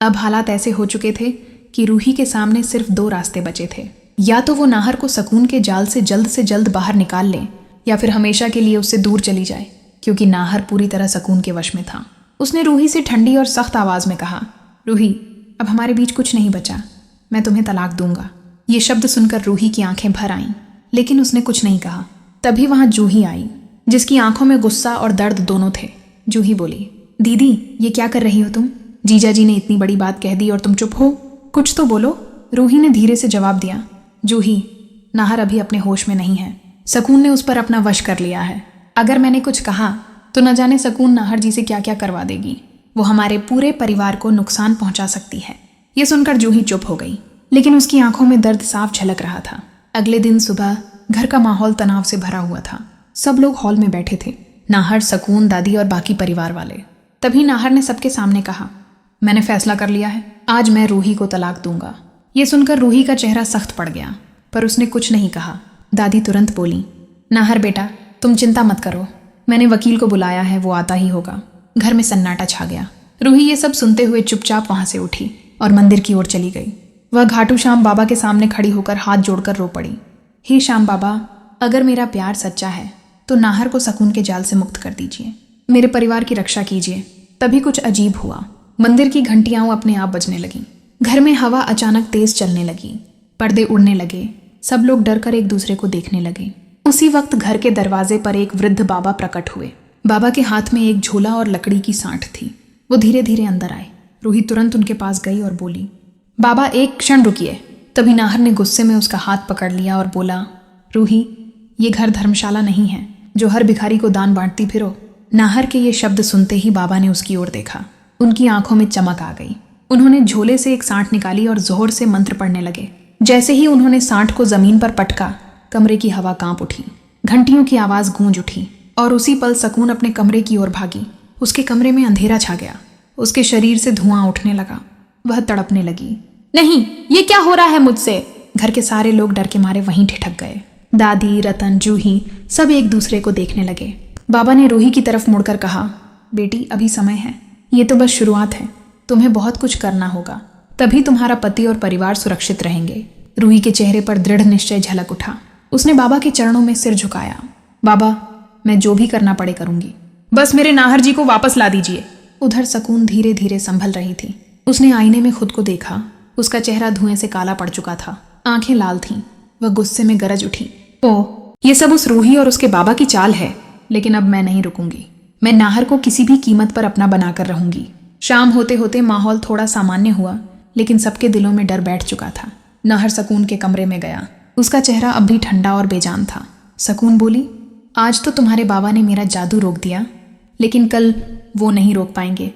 अब हालात ऐसे हो चुके थे कि रूही के सामने सिर्फ 2 रास्ते बचे थे। या तो वो नाहर को सकून के जाल से जल्द बाहर निकाल ले, या फिर हमेशा के लिए उससे दूर चली जाए, क्योंकि नाहर पूरी तरह सकून के वश में था। उसने रूही से ठंडी और सख्त आवाज में कहा, रूही, अब हमारे बीच कुछ नहीं बचा, मैं तुम्हें तलाक दूंगा। ये शब्द सुनकर रूही की आंखें भर आईं, लेकिन उसने कुछ नहीं कहा। तभी वहां जूही आई, जिसकी आंखों में गुस्सा और दर्द दोनों थे। जूही बोली, दीदी, ये क्या कर रही हो तुम? जीजा जी ने इतनी बड़ी बात कह दी और तुम चुप हो? कुछ तो बोलो। रूही ने धीरे से जवाब दिया, जूही, नाहर अभी अपने होश में नहीं है। सकून ने उस पर अपना वश कर लिया है। अगर मैंने कुछ कहा तो न जाने सकून नाहर जी से क्या क्या करवा देगी। वो हमारे पूरे परिवार को नुकसान पहुंचा सकती है। ये सुनकर जूही चुप हो गई, लेकिन उसकी आंखों में दर्द साफ झलक रहा था। अगले दिन सुबह घर का माहौल तनाव से भरा हुआ था। सब लोग हॉल में बैठे थे, नाहर, सकून, दादी और बाकी परिवार वाले। तभी नाहर ने सबके सामने कहा, मैंने फैसला कर लिया है, आज मैं रूही को तलाक दूंगा। ये सुनकर रूही का चेहरा सख्त पड़ गया, पर उसने कुछ नहीं कहा। दादी तुरंत बोली, नाहर बेटा, तुम चिंता मत करो, मैंने वकील को बुलाया है, वो आता ही होगा। घर में सन्नाटा छा गया। रूही ये सब सुनते हुए चुपचाप वहां से उठी और मंदिर की ओर चली गई। वह घाटू श्याम बाबा के सामने खड़ी होकर हाथ जोड़कर रो पड़ी। हे श्याम बाबा, अगर मेरा प्यार सच्चा है तो नाहर को सकून के जाल से मुक्त कर दीजिए, मेरे परिवार की रक्षा कीजिए। तभी कुछ अजीब हुआ। मंदिर की घंटियां अपने आप बजने लगीं। घर में हवा अचानक तेज चलने लगी, पर्दे उड़ने लगे। सब लोग डरकर एक दूसरे को देखने लगे। उसी वक्त घर के दरवाजे पर एक वृद्ध बाबा प्रकट हुए। बाबा के हाथ में एक झोला और लकड़ी की सांठ थी। वो धीरे धीरे अंदर आए। रूही तुरंत उनके पास गई और बोली, बाबा, एक क्षण रुकिए। तभी नाहर ने गुस्से में उसका हाथ पकड़ लिया और बोला, रूही, ये घर धर्मशाला नहीं है जो हर भिखारी को दान बांटती फिरो। नाहर के ये शब्द सुनते ही बाबा ने उसकी ओर देखा। उनकी आंखों में चमक आ गई। उन्होंने झोले से एक सांठ निकाली और जोर से मंत्र पढ़ने लगे। जैसे ही उन्होंने सांठ को जमीन पर पटका, कमरे की हवा कांप उठी, घंटियों की आवाज गूंज उठी और उसी पल सकून अपने कमरे की ओर भागी। उसके कमरे में अंधेरा छा गया। उसके शरीर से धुआं उठने लगा। वह तड़पने लगी, नहीं, ये क्या हो रहा है मुझसे? घर के सारे लोग डर के मारे वहीं ठिठक गए। दादी, रतन, जूही सब एक दूसरे को देखने लगे। बाबा ने रूही की तरफ मुड़कर कहा, बेटी, अभी समय है, ये तो बस शुरुआत है, तुम्हें बहुत कुछ करना होगा, तभी तुम्हारा पति और परिवार सुरक्षित रहेंगे। रूही के चेहरे पर दृढ़ निश्चय झलक उठा। उसने बाबा के चरणों में सिर झुकाया। बाबा, मैं जो भी करना पड़े करूंगी, बस मेरे नाहर जी को वापस ला दीजिए। उधर सकून धीरे धीरे संभल रही थी। उसने आईने में खुद को देखा। उसका चेहरा धुएं से काला पड़ चुका था, आंखें लाल थीं। वह गुस्से में गरज उठी, ओह, ये सब उस रूही और उसके बाबा की चाल है। लेकिन अब मैं नहीं रुकूंगी। मैं नाहर को किसी भी कीमत पर अपना बनाकर रहूंगी। शाम होते होते माहौल थोड़ा सामान्य हुआ, लेकिन सबके दिलों में डर बैठ चुका था। नाहर सकून के कमरे में गया। उसका चेहरा अब भी ठंडा और बेजान था। सकून बोली, आज तो तुम्हारे बाबा ने मेरा जादू रोक दिया, लेकिन कल वो नहीं रोक पाएंगे।